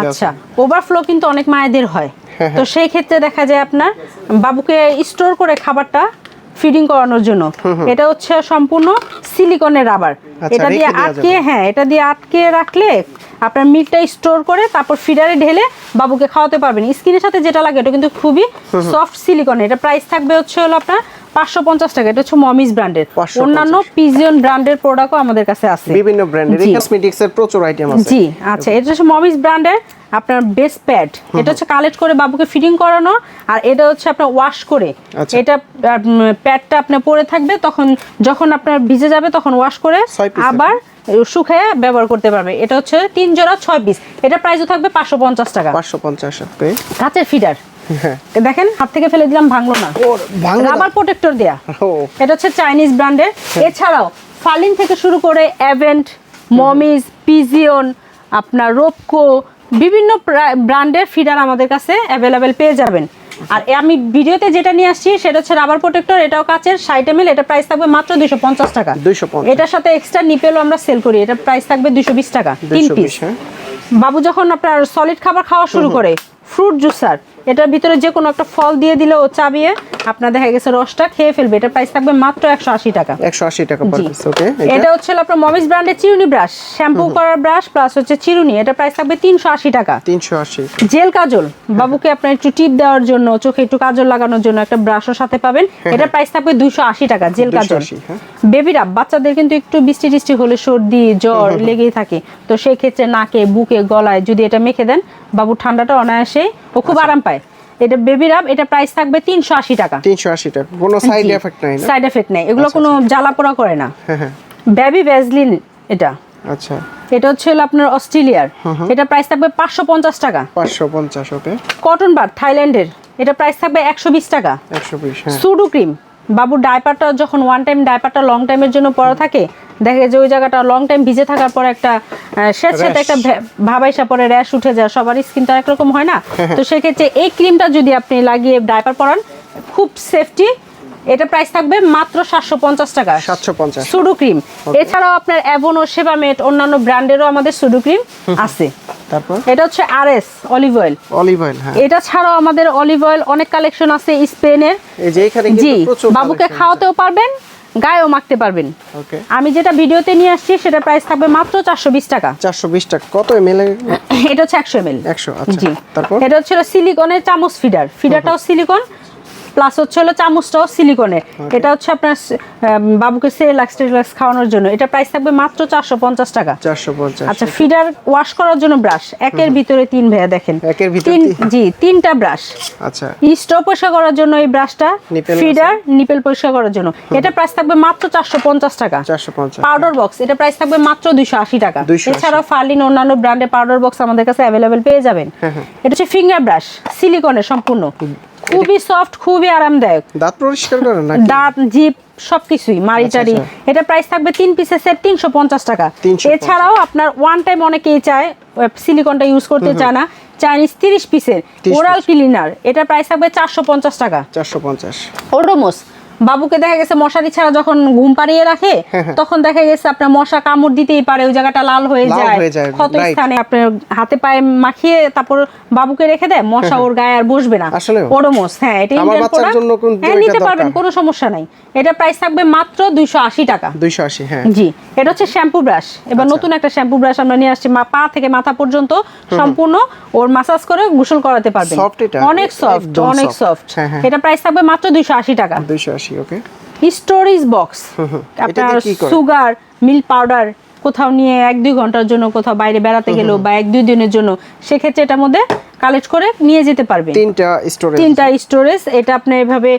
আচ্ছা, ওভারফ্লো কিন্তু অনেক মায়েদের হয়, তো সেই ক্ষেত্রে দেখা যায় আপনার বাবুকে স্টোর করে খাবারটা ফিডিং করানোর জন্য। এটা হচ্ছে সম্পূর্ণ সিলিকনের রাবার, এটা দিয়ে আটকে, হ্যাঁ এটা দিয়ে আটকে রাখলে আপনার মিল্কটা স্টোর করে তারপর ফিডারে ঢেলে বাবুকে খাওয়াতে পারবেন। স্কিনের সাথে যেটা লাগে এটা কিন্তু খুবই সফট সিলিকনের। এটা প্রাইস থাকবে হচ্ছে হলো আপনার 550 টাকা। এটা হচ্ছে মমিস ব্র্যান্ডের। অন্যান্য পিজিয়ন ব্র্যান্ডের প্রোডাক্টও আমাদের কাছে আছে, বিভিন্ন ব্র্যান্ডের কসমেটিক্স এর প্রচুর আইটেম আছে। জি আচ্ছা, এটা হচ্ছে মমিস ব্র্যান্ডের আপনার বেস্ট প্যাড। এটা হচ্ছে কালেক্ট করে বাবুকে ফিডিং করানো, আর এটা হচ্ছে আপনার ওয়াশ করে, এটা প্যাডটা আপনার পরে থাকবে, তখন যখন আপনার ভিজে যাবে তখন ওয়াশ করে আবার শুকায় ব্যবহার করতে পারবে। এটা হচ্ছে 3 জোড়া 6 পিস। এটা প্রাইসও থাকবে 550 টাকা। 550 ওকে। কাঁচের ফিডার, দেখেন হাত থেকে ফেলে দিলাম, ভাঙলো না, রাবার প্রোটেক্টর দেয়া। এটা হচ্ছে চাইনিজ ব্র্যান্ডের। এছাড়াও ফালিন থেকে শুরু করে অ্যাভেন্ট, মমিস, পিজিয়ন, আপনার রোপকো, বিভিন্ন ব্র্যান্ডের ফিডার আমাদের কাছে অ্যাভেলেবেল পেয়ে যাবেন। আর আমি ভিডিওতে যেটা নিয়ে আসছি সেটা হচ্ছে রাবার প্রোটেক্টর, এটাও কাচের, 60 ml। এটা প্রাইস থাকবে মাত্র 250 টাকা। এটার সাথে এক্সট্রা নিপেলও আমরা সেল করি, এটা প্রাইস থাকবে 220 টাকা 3 পিস। বাবু যখন আপনার সলিড খাবার খাওয়া শুরু করে, ফ্রুট জুসার, এটার ভিতরে যে কোনো একটা ফল দিয়ে দিলে ও চাবিয়ে আপনার দেখা গেছে রসটা খেয়ে ফেলবে। এটা প্রাইস থাকবে মাত্র 180 টাকা। 180 টাকা পার পিস ওকে। এটা হচ্ছে আপনার মমিস ব্র্যান্ডের চিরুনি ব্রাশ, শ্যাম্পু করার ব্রাশ প্লাস হচ্ছে চিরুনি। এটা প্রাইস থাকবে 380 টাকা। 380। জেল কাজল, বাবুকে আপনার একটু টিপ দেওয়ার জন্য, চোখে একটু কাজল লাগানোর জন্য একটা ব্রাশও সাথে পাবেন। এটা প্রাইস থাকবে 280 টাকা জেল কাজল। বেবি রাব, বাচ্চাদের কিন্তু একটু বৃষ্টি টিষ্টি হলে সর্দি জ্বর লেগেই থাকে, তো সেই ক্ষেত্রে নাকে, বুকে, গলায় যদি এটা মেখে দেন বাবু ঠান্ডাটা অনায়াসে ও খুব আরাম পায়। এটা বেবি রাব, এটা প্রাইস থাকবে 380 টাকা। 380 টাকা, কোনো সাইড এফেক্ট নাই না? সাইড এফেক্ট নাই, এগুলো কোনো জ্বালা পোড়া করে না। বেবি ভ্যাসলিন এটা, আচ্ছা এটা হচ্ছে আপনার অস্ট্রেলিয়ার। এটা প্রাইস থাকবে 550 টাকা। 550 ওকে। কটন বাড থাইল্যান্ডের, এটা প্রাইস থাকবে 120 টাকা। 120 হ্যাঁ। সুডু ক্রিম, বাবুর ডাইপারটা যখন ওয়ান টাইম ডাইপারটা লং টাইমের জন্য পরা থাকে, দেখে যে ওই জায়গাটা লং টাইম ভিজে থাকার পর একটা স্বেচ্ছাতে একটা ভাবাইসা পরে র্যাশ উঠে যায়, সবার স্কিন তো একরকম হয় না, তো সেক্ষেত্রে এই ক্রিমটা যদি আপনি লাগিয়ে ডাইপার পরান খুব সেফটি। এটা প্রাইস থাকবে মাত্র 750 টাকা। 750 সুডু ক্রিম। এছাড়াও আপনার অ্যাভনো, সেবামেট, অন্যান্য ব্র্যান্ডেরও আমাদের সুডু ক্রিম আছে। তারপর এটা হচ্ছে RS olive oil. Olive oil হ্যাঁ। এটা ছাড়াও আমাদের অলিভ অয়েল অনেক কালেকশন আছে স্পেনের। এই যে এখানে কিন্তু প্রচুর বাবুকে খাওয়াতেও পারবেন, গায়েও মাখতে পারবেন। ওকে। আমি যেটা ভিডিওতে নিয়ে আসছি সেটা প্রাইস থাকবে মাত্র 420 টাকা। 420 টাকা। কত ml? এটা হচ্ছে 100 ml। 100 আচ্ছা। জি। তারপর এটা হচ্ছে সিলিকনের চামচ ফিডার, ফিডারটাও সিলিকন প্লাস হচ্ছে হলো চামচটাও সিলিকনের। এটা হচ্ছে আপনার বাবুকে সেরেলাক্স টেরেলাক্স খাওয়ানোর জন্য। এটা প্রাইস থাকবে মাত্র 450 টাকা। 450 আচ্ছা, ফিডার ওয়াশ করার জন্য ব্রাশ, একের ভিতরে 3 ভাইয়া দেখেন, একের ভিতরে জি 3টা ব্রাশ। আচ্ছা, স্ট্র পরিষ্কার করার জন্য এই ব্রাশটা, ফিডার নিপেল পরিষ্কার করার জন্য। এটা প্রাইস থাকবে মাত্র 450 টাকা। 450। পাউডার বক্স, এটা প্রাইস থাকবে মাত্র 280 টাকা। এছাড়াও ফার্লিন অন্যান্য ব্র্যান্ডের পাউডার বক্স আমাদের কাছে অ্যাভেলেবেল পেয়ে যাবেন। এটা হচ্ছে ফিঙ্গার ব্রাশ, সিলিকনের সম্পূর্ণ, খুবই সফট, খুবই আরামদায়ক। দাঁত পরিষ্কার করে নাকি? দাঁত, জিভ সবকিছুই, মারিটারি। এটা প্রাইস থাকবে 3 পিসের সেট 350 টাকা। এছাড়াও আপনার ওয়ান টাইম অনেকেই চায় সিলিকনটা ইউজ করতে চায় না, চাইনিজ 30 পিসের ওরাল ক্লিনার, এটা প্রাইস থাকবে 450 টাকা। 450। ওডোমস, বাবুকে দেখা গেছে মশারি ছাড়া যখন ঘুম পাড়িয়ে রাখে তখন দেখা গেছে আপনার মশা কামড় দিতেই পারে, ওই জায়গাটা লাল হয়ে যায়, ক্ষত স্থানে আপনার হাতে পায়ে মাখিয়ে তারপর বাবুকে রেখে দেয়, মশা ওর গায়ে আর বসবে না। ওডোমস, হ্যাঁ এটা ইন্ডিয়ান প্রোডাক্ট, হ্যাঁ নিতে পারবেন, কোনো সমস্যা নাই। এটা প্রাইস থাকবে মাত্র 280 টাকা। 280 হ্যাঁ। জি। এটা হচ্ছে শ্যাম্পু ব্রাশ। এবার নতুন একটা শ্যাম্পু ব্রাশ আমরা নিয়ে আসছি, পা থেকে মাথা পর্যন্ত সম্পূর্ণ ওর মাসাজ করে গোসল করাতে পারবেন। অনেক সফট, অনেক সফট। এটা প্রাইস থাকবে মাত্র 280 টাকা। 280 ওকে। স্টোরেজ বক্স, আপনার সুগার, মিল্ক পাউডার কোথাও নিয়ে 1-2 ঘন্টার জন্য কোথাও বাইরে বেড়াতে গেল বা 1-2 দিনের জন্য, সেক্ষেত্রে এটার মধ্যে কালেক্ট করে নিয়ে যেতে পারবেন। 3টা স্টোরেজ। এটা আপনি এভাবে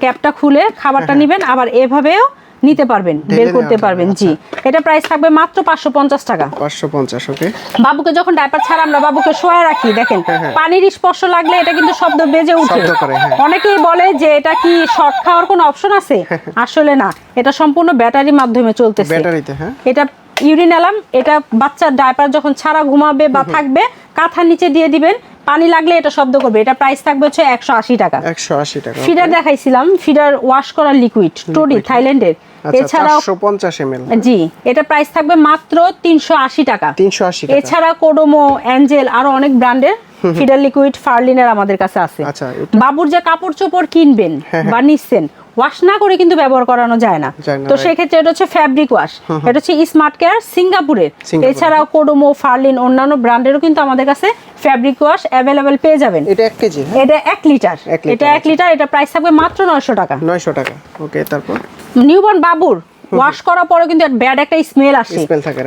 ক্যাপটা খুলে খাবারটা নেবেন, আবার এভাবেও নিতে পারবেন, বের করতে পারবেন। জি, এটা প্রাইস থাকবে মাত্র 550 টাকা। 550। ওকে। বাবুকে যখন ডাইপার ছাড়া আমরা বাবুকে শোয়া রাখি, দেখেন পানির স্পর্শ লাগলে এটা কিন্তু শব্দ বেজে উঠে। অনেকেই বলে যে এটা কি শর্ট খাওয়ার কোনো অপশন আছে, আসলে না, এটা সম্পূর্ণ ব্যাটারির মাধ্যমে চলতেছে। ব্যাটারিতে, হ্যাঁ। এটা ইউরিন অ্যালার্ম, এটা বাচ্চার ডাইপার যখন ছাড়া ঘুমাবে বা থাকবে কাঁথার নিচে দিয়ে দিবেন, পানি লাগলে এটা শব্দ করবে। এটা প্রাইস থাকবে হচ্ছে 180 টাকা। 180 টাকা। ফিডার দেখাইছিলাম, ফিডার ওয়াশ করা লিকুইড টোডি, থাইল্যান্ডের। এছাড়াও 450 ml। জি, এটা প্রাইস থাকবে মাত্র 380 টাকা। 380 টাকা। এছাড়া কোডোমো, অ্যাঞ্জেল আরো অনেক ব্র্যান্ডের ফিডার লিকুইড ফার্লিনের আমাদের কাছে আছে। আচ্ছা, বাবুর যে কাপড় চোপড় কিনবেন বা নিচ্ছেন, ওয়াশ না করে কিন্তু ব্যবহার করানো যায় না। তো সেই ক্ষেত্রে এটা হচ্ছে ফ্যাব্রিক ওয়াশ, এটা হচ্ছে স্মার্ট কেয়ার সিঙ্গাপুরের। এছাড়াও কোডোমো, ফার্লিন, অন্যান্য ব্র্যান্ডেরও কিন্তু আমাদের কাছে ফ্যাব্রিক ওয়াশ অ্যাভেলেবেল পেয়ে যাবেন। এটা 1 কেজি, এটা 1 লিটার। এটা 1 লিটার, এটা প্রাইস থাকবে মাত্র 900 টাকা। 900 টাকা। ওকে, তারপর নিউবর্ন বাবুর ওয়াশ করার পরে কিন্তু ব্যাড একটা স্মেল আসে।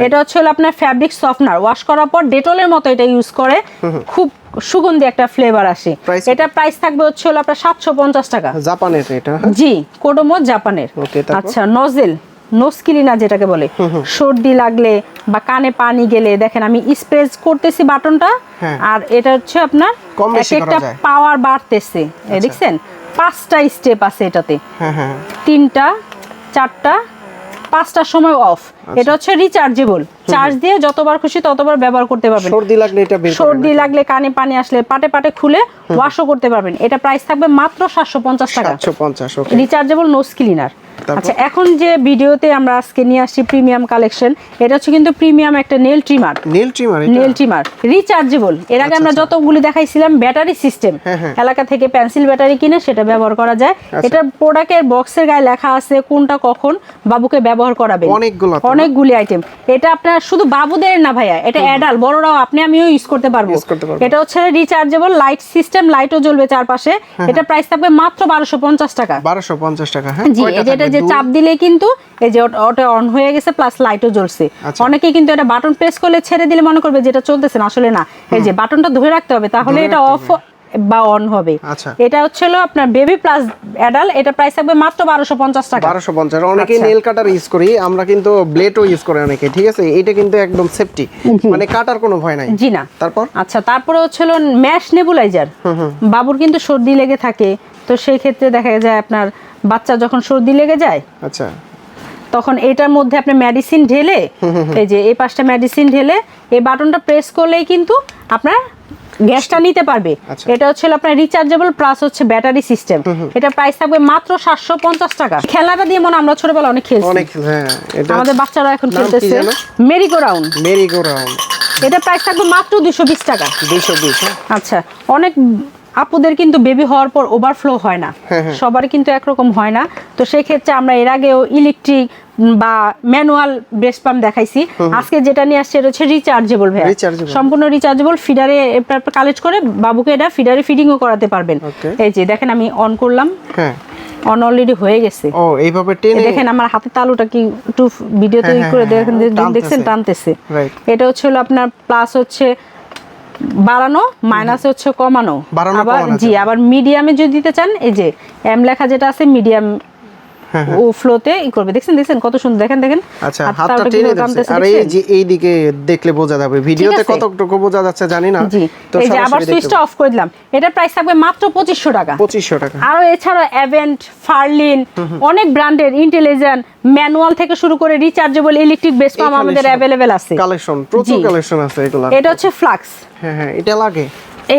এটা হচ্ছে আপনার ফ্যাব্রিক সফটনার, ওয়াশ করার পর ডেটলের মতো এটা ইউজ করে, খুব সুগন্ধি একটা ফ্লেভার আসে। এটা প্রাইস থাকবে হচ্ছে আপনার 750 টাকা। জাপানের এটা? জি, কোডোমো জাপানের। আচ্ছা, নজেল নোজ ক্লিনার যেটাকে বলে, সর্দি লাগলে বা কানে পানি গেলে, দেখেন আমি স্প্রে করতেছি বাটনটা, আর এটা হচ্ছে আপনার একটা পাওয়ার বাড়তেছে, দেখছেন 5টা স্টেপ আছে এটাতে, 3টা 4টা 5টার সময় অফ। এটা হচ্ছে রিচার্জেবল, চার্জ দিয়ে যতবার খুশি ততবার ব্যবহার করতে পারবেন। সর্দি লাগলে এটা বের করবেন, সর্দি লাগলে কানে পানি আসলে পাটে পাটে খুলে ওয়াশও করতে পারবেন। এটা প্রাইস থাকবে মাত্র 750 টাকা। 750। ওকে, রিচার্জেবল নোজ ক্লিনার। আচ্ছা, এখন যে ভিডিওতে আমরা আজকে নিয়ে আসছি প্রিমিয়াম কালেকশন, এটা হচ্ছে কিন্তু প্রিমিয়াম একটা nail trimmer. Nail trimmer rechargeable. এর আগে আমরা যতগুলি দেখাইছিলাম ব্যাটারি সিস্টেম, এলাকা থেকে পেন্সিল ব্যাটারি কিনে সেটা ব্যবহার করা যায়। এটা প্রোডাক্টের বক্সের গায়ে লেখা আছে কোনটা কখন বাবুকে ব্যবহার করাবেন, অনেকগুলি আইটেম। এটা আপনার শুধু বাবুদের না ভাইয়া, এটা অ্যাডাল্ট বড়রাও আপনি আমিও ইউজ করতে পারবো। এটা হচ্ছে রিচার্জেবল লাইট সিস্টেম, লাইটও জ্বলবে চারপাশে। এটা প্রাইস থাকবে মাত্র 1250 টাকা। 1250 টাকা। হ্যাঁ, জি, এটা যে চাপ দিলে কিন্তু এই যে ওটা অন হয়ে গেছে, প্লাস লাইটও জ্বলছে। অনেকে কিন্তু এটা বাটন প্রেস করলে ছেড়ে দিলে মনে করবে যেটা চলতেছে না, আসলে না, এই যে বাটনটা ধরে রাখতে হবে, তাহলে এটা অফ বা অন হবে। এটা হচ্ছিল আপনার বেবি প্লাস অ্যাডাল্ট। এটা প্রাইস থাকবে মাত্র 1250 টাকা। 1250। অনেকে নেল কাটার ইউজ করি আমরা, কিন্তু ব্লেডও ইউজ করে অনেকে, ঠিক আছে? এটা কিন্তু একদম সেফটি, মানে কাটার কোনো ভয় নাই। জি না। তারপর আচ্ছা, তারপরে হচ্ছিল ম্যাশ নেবুলাইজার। বাবুর কিন্তু সর্দি লেগে থাকে, তো সেই ক্ষেত্রে দেখা যায় আপনার বাচ্চা যখন সর্দি লেগে যায়, আচ্ছা, তখন এটার মধ্যে আপনি মেডিসিন ঢেলে, এই যে এই পাশটা মেডিসিন ঢেলে এই বাটনটা প্রেস করলেই কিন্তু আপনার গ্যাসটা নিতে পারবে। এটা হচ্ছে আপনার রিচার্জেবল প্লাস হচ্ছে ব্যাটারি সিস্টেম। এটা প্রাইস থাকবে মাত্র 750 টাকা। খেলাটা দিয়ে মনে আমরা ছোটবেলা অনেক খেলছি, আমাদের বাচ্চারা এখন খেলতেছে মেরিগো রাউন্ড। এটা প্রাইস থাকবে মাত্র 220 টাকা। 220। আচ্ছা, অনেক আপুদের কিন্তু বেবি হওয়ার পর ওভারফ্লো হয় না, সবার কিন্তু একরকম হয় না। তো সেই ক্ষেত্রে আমরা এর আগেও ইলেকট্রিক বা ম্যানুয়াল ব্রেস্ট পাম্প দেখাইছি। আজকে যেটা নিয়ে আসছে এটা হচ্ছে রিচার্জেবল, ভাই সম্পূর্ণ রিচার্জেবল। ফিডারে কালেক্ট করে বাবুকে এটা ফিডারে ফিডিংও করাতে পারবেন। এই যে দেখেন আমি অন করলাম, অন অলরেডি হয়ে গেছে। ও এইভাবে টেনে দেখেন আমার হাতে তালুটা কি একটু ভিডিওতে করে দেখেন, দেখছেন টানতেছে। এটা হচ্ছে আপনার প্লাস হচ্ছে বাড়ানো, মাইনাস হচ্ছে কমানো। আবার জি, আবার মিডিয়ামে যদি দিতে চান, এই যে এম লেখা যেটা আছে মিডিয়াম ও ফ্লোতে ই করবে। দেখছেন কত সুন্দর, দেখেন। আচ্ছা, হাতটা টেনে দিচ্ছে, আর এই যে এই দিকে দেখলে বোঝা যাবে, ভিডিওতে কতটুকু বোঝা যাচ্ছে জানি না। তো এই যে আবার সুইচটা অফ করে দিলাম। এটা প্রাইস থাকবে মাত্র 2500 টাকা। 2500 টাকা। আর এছাড়া অ্যাভেন্ট, ফার্লিন, অনেক ব্র্যান্ডের ইন্টেলিজেন্ট ম্যানুয়াল থেকে শুরু করে রিচার্জেবল ইলেকট্রিক বেস পাম্প আমাদের अवेलेबल আছে। কালেকশন প্রচুর কালেকশন আছে এগুলা। এটা হচ্ছে ফ্লাক্স। হ্যাঁ, এটা লাগে।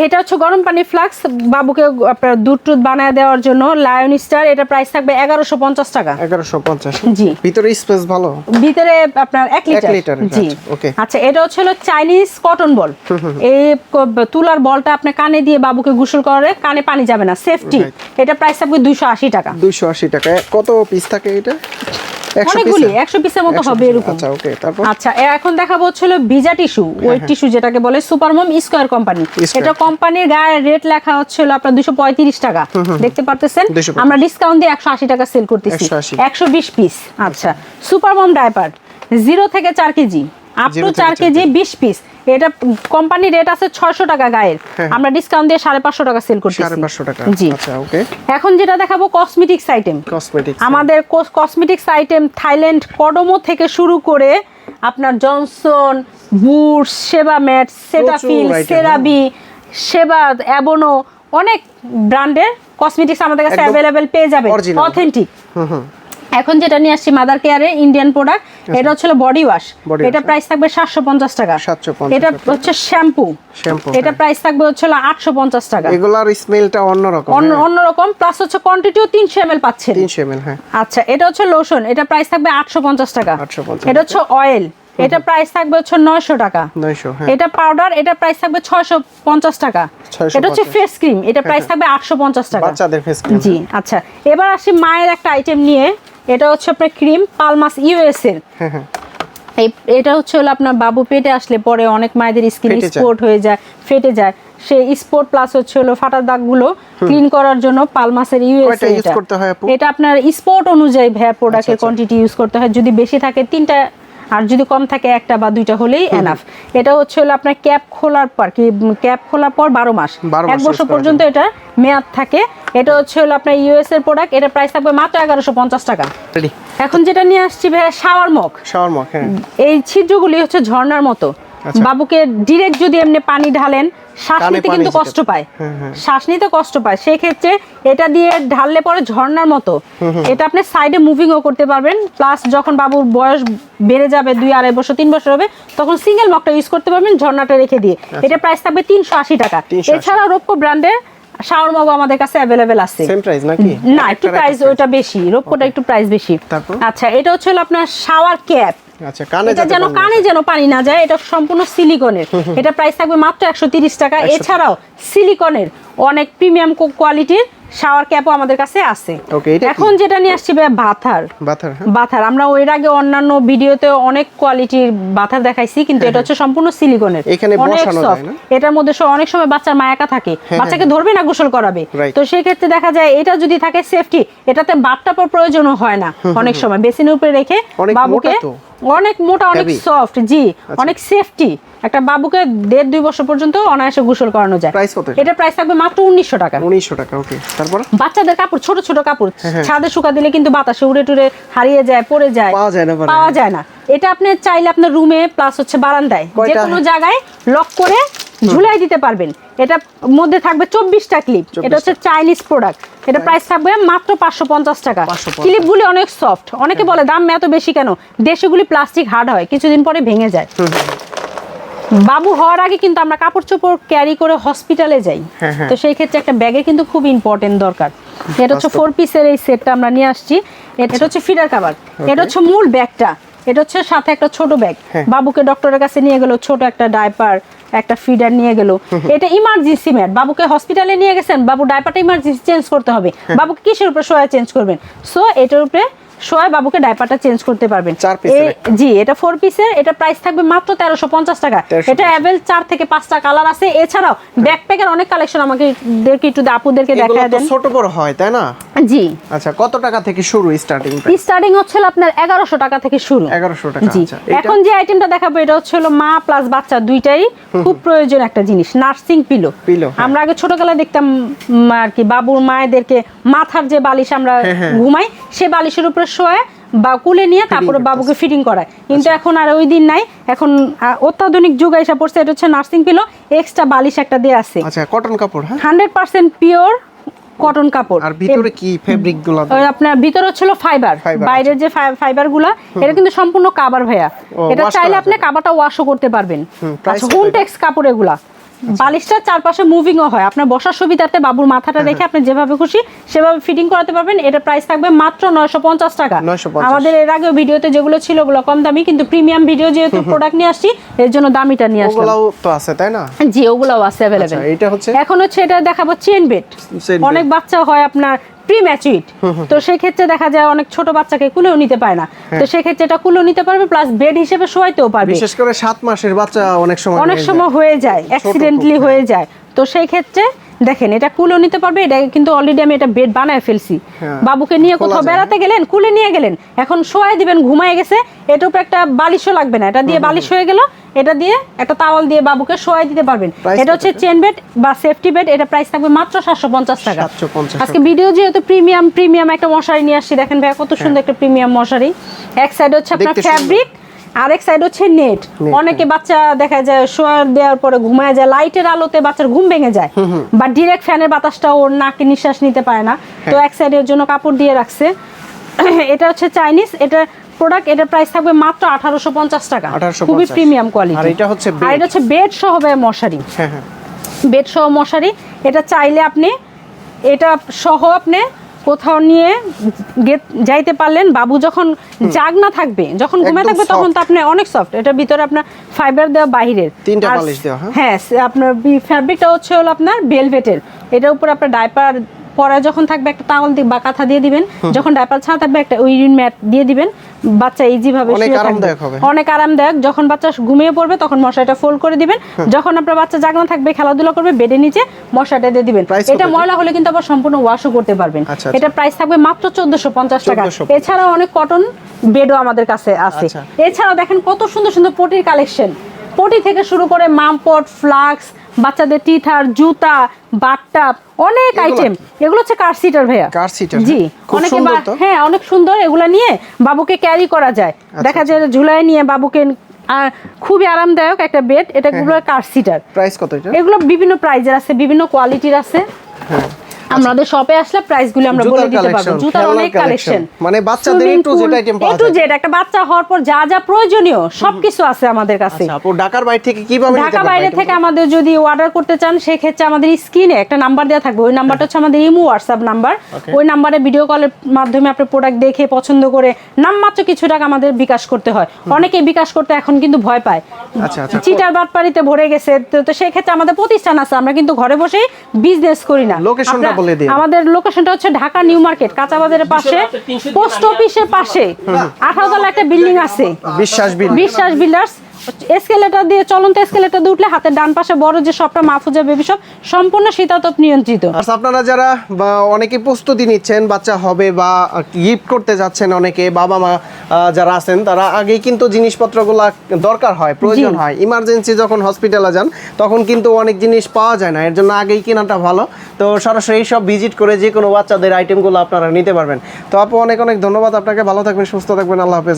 এটা হচ্ছে গরম পানি ফ্লাক্স, বাবুকে আপনার দুধ টুধ বানায় দেওয়ার জন্য। লায়ন স্টার, এটা প্রাইস থাকবে 1150 টাকা। 1150। জি, ভিতরে স্পেস ভালো, ভিতরে আপনার 1 লিটার। জি, ওকে। আচ্ছা, এটা হচ্ছে চাইনিজ কটন বল। এই তুলার বলটা আপনি কানে দিয়ে বাবুকে গোসল করে, কানে পানি যাবে না, সেফটি। এটা প্রাইস থাকবে 280 টাকা। 280 টাকা। কত পিস থাকে এটা? অনেকগুলি, 100 পিসের মতো হবে এরকম। আচ্ছা, ওকে। তারপর আচ্ছা, এখন দেখাবো হচ্ছে ভিজা টিস্যু, ওয়েট টিস্যু যেটাকে বলে, সুপারমম স্কয়ার কোম্পানি। এটা কোম্পানির গায়ে রেট লেখা হচ্ছে আপনার 235 টাকা, দেখতে পারতেছেন। আমরা ডিসকাউন্ট দিয়ে 180 টাকা সেল করতেছি, 120 পিস। আচ্ছা, সুপারমম ডাইপার 0 থেকে 4 KG up to 4 KG 20 piece. এটা কোম্পানি রেট আছে 600 টাকা গায়ের, আমরা ডিসকাউন্ট দিয়ে 550 টাকা সেল করতেছি। 550 টাকা, জি। আচ্ছা ওকে। এখন যেটা দেখাবো কসমেটিক্স আইটেম। আমাদের কসমেটিক্স আইটেম থাইল্যান্ড কডোমো থেকে শুরু করে আপনার জনসন, বুটস, সেবা ম্যাট, সেটাফিল, সেরাবি, সেবা, অ্যাবোনো, অনেক ব্র্যান্ডের কসমেটিক্স আমাদের কাছে অ্যাভেলেবেল পেয়ে যাবে, অথেন্টিক। এখন যেটা নিয়ে আসছি মাদার কেয়ারে ইন্ডিয়ান প্রোডাক্ট, এটা হচ্ছে বডি ওয়াশ, এটা প্রাইস থাকবে 750 টাকা। এটা হচ্ছে শ্যাম্পু, এটা প্রাইস থাকবে হচ্ছে 850 টাকা। এগুলার স্মেলটা অন্যরকম, প্লাস হচ্ছে কোয়ান্টিটিও 300 ml পাচ্ছেন। 300 ml, হ্যাঁ। আচ্ছা, এটা হচ্ছে লোশন, এটা প্রাইস থাকবে 850 টাকা। এটা হচ্ছে অয়েল, এটা প্রাইস থাকবে হচ্ছে 900 টাকা। 900, হ্যাঁ। এটা পাউডার, এটা প্রাইস থাকবে 650 টাকা। এটা হচ্ছে ফেস ক্রিম, এটা প্রাইস থাকবে 850 টাকা। বাচ্চাদের ফেস ক্রিম, জি। আচ্ছা, এবার আসি মায়ের একটা আইটেম নিয়ে, এটা হচ্ছে আপনার ক্রিম পালমাস ইউএস এর। এটা হচ্ছে হলো আপনার বাবু পেটে আসলে পরে অনেক মায়েদের স্কিন স্পট হয়ে যায়, ফেটে যায়, সেই স্পট প্লাস হচ্ছে হলো ফাটার দাগগুলো ক্লিন করার জন্য পালমাসের ইউএস এটা আপনার স্পট অনুযায়ী ভ্যা প্রোডাক্টের কোয়ান্টিটি ইউজ করতে হয়। যদি বেশি থাকে 3টা, আর যদি কম থাকে 1টা বা 2টা হলেই এনাফ। এটা হচ্ছে হলো আপনার ক্যাপ খোলার পর 12 মাস, 1 বছর পর্যন্ত এটা মেয়াদ থাকে। এটা হচ্ছে হলো আপনার ইউএস এর প্রোডাক্ট, এটা প্রাইস থাকবে মাত্র 1150 টাকা। এখন যেটা নিয়ে আসছি ভাই শাওয়ার মগ। হ্যাঁ, এই ছিদ্রগুলি হচ্ছে ঝর্ণার মতো। বাবুকে ডিরেক্ট যদি এমনি পানি ঢালেন, শ্বাস নিতে কিন্তু কষ্ট পায়, শ্বাস নিতে কষ্ট পায়, সেই ক্ষেত্রে এটা দিয়ে ঢাললে পরে ঝর্ণার মতো এটা আপনি সাইডে মুভিংও করতে পারবেন। প্লাস যখন বাবুর বয়স বেড়ে যাবে 2-2.5 বছর 3 বছর হবে, তখন সিঙ্গেল মগটা ইউজ করতে পারবেন ঝর্ণাটা রেখে দিয়ে। এটা প্রাইস থাকবে 380 টাকা। এছাড়া রৌপ্য ব্র্যান্ডের শাওয়ার মগ আমাদের কাছে अवेलेबल আছে। সেম প্রাইস নাকি? না, একটু প্রাইস ওটা বেশি, রৌপ্যটা একটু প্রাইস বেশি। আচ্ছা, এটা হচ্ছে আপনার শাওয়ার ক্যাপ। আচ্ছা, কানে যেন পানি না যায়, এটা সম্পূর্ণ সিলিকনের। এটা প্রাইস থাকবে মাত্র 130 টাকা। এছাড়াও সিলিকনের অনেক প্রিমিয়াম কোয়ালিটির শাওয়ার ক্যাপও আমাদের কাছে আছে। এখন যেটা নিয়ে আসছি বাথার, আমরা ওর আগে অন্যান্য ভিডিওতে অনেক কোয়ালিটির বাথার দেখাইছি, কিন্তু এটা হচ্ছে সম্পূর্ণ সিলিকনের, অনেক সফট। এটার মধ্যে অনেক সময় বাচ্চার মা একা থাকে, বাচ্চাকে ধরবে না, গোসল করাবে, তো সেই ক্ষেত্রে দেখা যায় এটা যদি থাকে সেফটি, এটাতে বাথটাবের প্রয়োজনও হয় না। অনেক সময় বেসিনের উপরে রেখে বাবুকে, অনেক মোটা, অনেক সফট, জি, অনেক সেফটি। একটা বাবুকে 1.5-2 বছর পর্যন্ত অনায়াসে গোসল করানো যায়। এটা প্রাইস থাকবে মাত্র 1900 টাকা। 1900 টাকা, ওকে। তারপর বাচ্চাদের কাপড়, ছোট ছোট কাপড় ছাদে শুকা দিলে কিন্তু বাতাসে উড়ে টুরে হারিয়ে যায়, পড়ে যায়, পাওয়া যায় না। এটা আপনি চাইলে আপনার রুমে প্লাস হচ্ছে বারান্দায় যে কোনো জায়গায় লক করে ঝুলাই দিতে পারবেন। এটা মধ্যে থাকবে 24টা ক্লিপ। এটা হচ্ছে চাইনিজ প্রোডাক্ট। এটা প্রাইস থাকবে মাত্র 550 টাকা। ক্লিপগুলি অনেক সফট। অনেকে বলে দাম এত বেশি কেন, দেশগুলি প্লাস্টিক হার্ড হয়, কিছুদিন পরে ভেঙে যায়। বাবু হওয়ার আগে কিন্তু আমরা কাপড় চোপড় ক্যারি করে হসপিটালে যাই, তো সেই ক্ষেত্রে একটা ব্যাগে কিন্তু খুব ইম্পর্টেন্ট দরকার। এটা হচ্ছে 4 পিসের এই সেটটা আমরা নিয়ে আসছি। এটা হচ্ছে ফিডার কভার, এটা হচ্ছে মূল ব্যাগটা, এটা হচ্ছে সাথে একটা ছোট ব্যাগ। বাবুকে ডক্টরের কাছে নিয়ে গেল, ছোট একটা ডাইপার, একটা ফিডার নিয়ে গেল। এটা ইমার্জেন্সি ম্যাট, বাবুকে হসপিটালে নিয়ে গেছেন, বাবু ডাইপারটা ইমার্জেন্সি চেঞ্জ করতে হবে, বাবুকে কিসের উপরে শোয়া চেঞ্জ করবেন, সো এটার উপরে শোয়া বাবুকে ডাইপারটা চেঞ্জ করতে পারবেন। জি, এটা 4 পিসের, এটা প্রাইস থাকবে মাত্র 1350 টাকা। এটা অ্যাভেল 4 থেকে 5টা কালার আছে। এছাড়াও ব্যাকপ্যাকের অনেক কালেকশন আমাকে একটু আপুদেরকে দেখায় দেন। ছোট বড় হয় তাই না? জি। আচ্ছা, কত টাকা থেকে শুরু স্টার্টিং প্রাইস? স্টার্টিং হচ্ছে আপনার 1100 টাকা থেকে শুরু। 1100 টাকা। আচ্ছা, এখন যে আইটেমটা দেখাবো এটা হচ্ছে মা প্লাস বাচ্চা দুইটাই খুব প্রয়োজন একটা জিনিস, নার্সিং পিলো। আমরা আগে ছোটবেলায় দেখতাম আর কি বাবুর মায়েদেরকে মাথার যে বালিশ আমরা ঘুমাই, সেই বালিশের উপরে শোয় বা কুলে নিয়ে তারপরে বাবুকে ফিটিং করায়, কিন্তু এখন আর ওই দিন নাই। এখন অত্যাধুনিক যুগ এসে পড়ছে। এটা হচ্ছে নার্সিং পিলো, এক্সট্রা বালিশ একটা দেয়া আছে। আচ্ছা, কটন কাপড়, 100% পিওর কটন কাপড়। আর ভিতরে কি ফেব্রিক গুলো? আপনার ভিতরে হচ্ছিল ফাইবার, বাইরের যে ফাইবার গুলা, এটা কিন্তু সম্পূর্ণ কাভার ভাইয়া। এটা চাইলে আপনি কাভারটা ওয়াশও করতে পারবেন। আচ্ছা, হোমটেক্স কাপড় এগুলা। বালিশটা চারপাশে মুভিংও হয়, আপনার বসার সুবিধাতে বাবুর মাথাটা রেখে আপনি যেভাবে খুশি সেভাবে ফিটিং করাতে পারবেন। এটা প্রাইস থাকবে মাত্র 950 টাকা। আমাদের এর আগে ভিডিওতে যেগুলো ছিল ওগুলো কম দামি, কিন্তু প্রিমিয়াম ভিডিও যেহেতু প্রোডাক্ট নিয়ে আসছি এর জন্য দামিটা নিয়ে আসলাম। ওগুলাও তো আছে তাই না? জি, ওগুলাও আছে अवेलेबल। এটা হচ্ছে এখন হচ্ছে এটা দেখাবো চেইন বেড। অনেক বাচ্চা হয় আপনার প্রিম্যাচুইড, তো সেই ক্ষেত্রে দেখা যায় অনেক ছোট বাচ্চাকে কুলেও নিতে পারে না, তো সেই ক্ষেত্রে এটা কুলেও নিতে পারবে প্লাস বেড হিসেবে শোয়াইতেও পারবে। বিশেষ করে 7 মাসের বাচ্চা অনেক সময় হয়ে যায়, অ্যাক্সিডেন্টলি হয়ে যায়, তো সেই ক্ষেত্রে দেখেন এটা কুলেও নিতে পারবে, এটা কিন্তু অলরেডি আমি এটা বেড বানায় ফেলছি। বাবুকে নিয়ে কোথাও বেড়াতে গেলেন, কুলে নিয়ে গেলেন, এখন শোয়াই দিবেন, ঘুমায় গেছে, এটার উপর একটা বালিশও লাগবে না, এটা দিয়ে বালিশ হয়ে গেল, এটা দিয়ে একটা তাওয়াল দিয়ে বাবুকে শোয়াই দিতে পারবেন। এটা হচ্ছে চেন বেড বা সেফটি বেড, এটা প্রাইস থাকবে মাত্র 750 টাকা। আজকে ভিডিও যেহেতু প্রিমিয়াম একটা মশারি নিয়ে আসছি, দেখেন ভাই কত সুন্দর একটা প্রিমিয়াম মশারি। এক সাইড হচ্ছে আপনার ফ্যাব্রিক, আরেক সাইড হচ্ছে নেট। অনেকে বাচ্চা দেখা যায় শোয়ার দেওয়ার পরে ঘুমায় যায়, লাইটের আলোতে বাচ্চার ঘুম ভেঙে যায়, বা ডিরেক্ট ফ্যানের বাতাসটা ওর নাকে নিঃশ্বাস নিতে পারে না, তো এক সাইডের জন্য কাপড় দিয়ে রাখছে। এটা হচ্ছে চাইনিজ, এটা প্রোডাক্ট, এটার প্রাইস থাকবে মাত্র 1850 টাকা, খুবই প্রিমিয়াম কোয়ালিটি। আর এটা হচ্ছে বেড সহ মশারি, বেড সহ মশারি। এটা চাইলে আপনি এটা সহ আপনি কোথাও নিয়ে যাইতে পারলেন, বাবু যখন জাগ না থাকবে, যখন ঘুমায় থাকবে, তখন তো আপনি অনেক সফট। এটার ভিতরে আপনার ফাইবার দেওয়া বাহিরের, তিনটা বালিশ দেওয়া। হ্যাঁ, আপনার ফ্যাব্রিকটা হচ্ছে হলো আপনার ভেলভেটের, এটার উপর আপনার ডাইপার পরে যখন থাকবে একটা তাওয়াল বা কাঁথা দিয়ে দিবেন, যখন ডাইপার ছাড়া থাকবে একটা ইউরিন ম্যাট দিয়ে দিবেন, বাচ্চা ইজি ভাবে অনেক আরামদায়ক। যখন বাচ্চা ঘুমিয়ে পড়বে তখন মশারিটা ফোল্ড করে দিবেন, যখন আপনার বাচ্চা জাগনা থাকবে, খেলাধুলা করবে, বেডের নিচে মশারিটা দিয়ে দিবেন। এটা ময়লা হলে কিন্তু আবার সম্পূর্ণ ওয়াশও করতে পারবেন। এটা প্রাইস থাকবে মাত্র 1450 টাকা। এছাড়াও অনেক কটন বেডও আমাদের কাছে আছে। এছাড়াও দেখেন কত সুন্দর সুন্দর পটির কালেকশন, পটি থেকে শুরু করে মামপট, ফ্লাক্স, বাচ্চাদের টিথার, জুতা, বাথটাব, অনেক আইটেম। এগুলো হচ্ছে কার সিটার ভাইয়া, কার সিটার, জি, অনেকে হ্যাঁ অনেক সুন্দর। এগুলো নিয়ে বাবুকে ক্যারি করা যায়, দেখা যায় ঝুলায় নিয়ে বাবুকে, খুবই আরামদায়ক একটা বেড। এটা গুলো কার সিটার। প্রাইস কত এটা? এগুলো বিভিন্ন প্রাইজের আছে, বিভিন্ন কোয়ালিটির আছে। আমাদের শপে আসলে প্রাইসগুলো আমরা বলে দিতে পারবো। জুতার অনেক কালেকশন, মানে বাচ্চাদের একটু যেটা আইটেম পাওয়া যায়, একটু যেটা একটা বাচ্চা হওয়ার পর যা যা প্রয়োজনীয় সবকিছু আছে আমাদের কাছে। আচ্ছা, আপু ঢাকার বাইরে থেকে কিভাবে নিতে পারবে? ঢাকা বাইরে থেকে আমাদের যদি অর্ডার করতে চান, সেই ক্ষেত্রে আমাদের স্ক্রিনে একটা নাম্বার দেওয়া থাকবে, ওই নাম্বারটা হচ্ছে আমাদের ইমো হোয়াটসঅ্যাপ নাম্বার। ওই নাম্বারে ভিডিও কলের মাধ্যমে আপনি প্রোডাক্ট দেখে পছন্দ করে নামমাত্র কিছু টাকা আমাদের বিকাশ করতে হয়। অনেকেই বিকাশ করতে এখন কিন্তু ভয় পায়, চিটার বাটপাড়িতে ভরে গেছে, তো সেই ক্ষেত্রে আমাদের প্রতিষ্ঠান আছে, আমরা কিন্তু ঘরে বসেই বিজনেস করি না। লোকেশনটা বলে দিন। আমাদের লোকেশনটা হচ্ছে ঢাকা নিউ মার্কেট, কাঁচা বাজারের পাশে, পোস্ট অফিসের পাশে 18 তলা একটা বিল্ডিং আছে, বিশ্বাস বিল্ডার্স। এসকেলেটর দিয়ে, চলন্ত এসকেলেটর দিয়ে উঠলে হাতের ডান পাশে বড় যে শপটা, মাহফুজা বেবি শপ, সম্পূর্ণ শীতাতপ নিয়ন্ত্রিত। আপনারা যারা বা অনেকে প্রস্তুতি নিচ্ছেন, বাচ্চা হবে বা গিফট করতে যাচ্ছেন, অনেকে বাবা মা যারা আছেন, তারা আগেই কিন্তু জিনিসপত্রগুলো দরকার হয়, প্রয়োজন হয়। ইমার্জেন্সি যখন হসপিটালে যান, তখন কিন্তু অনেক জিনিস পাওয়া যায় না, এর জন্য আগেই কেনাটা ভালো। তো সরাসরি সব ভিজিট করে যে কোনো বাচ্চাদের আইটেমগুলো আপনারা নিতে পারবেন। তো আপু অনেক অনেক ধন্যবাদ আপনাকে, ভালো থাকবেন, সুস্থ থাকবেন, আল্লাহ হাফেজ।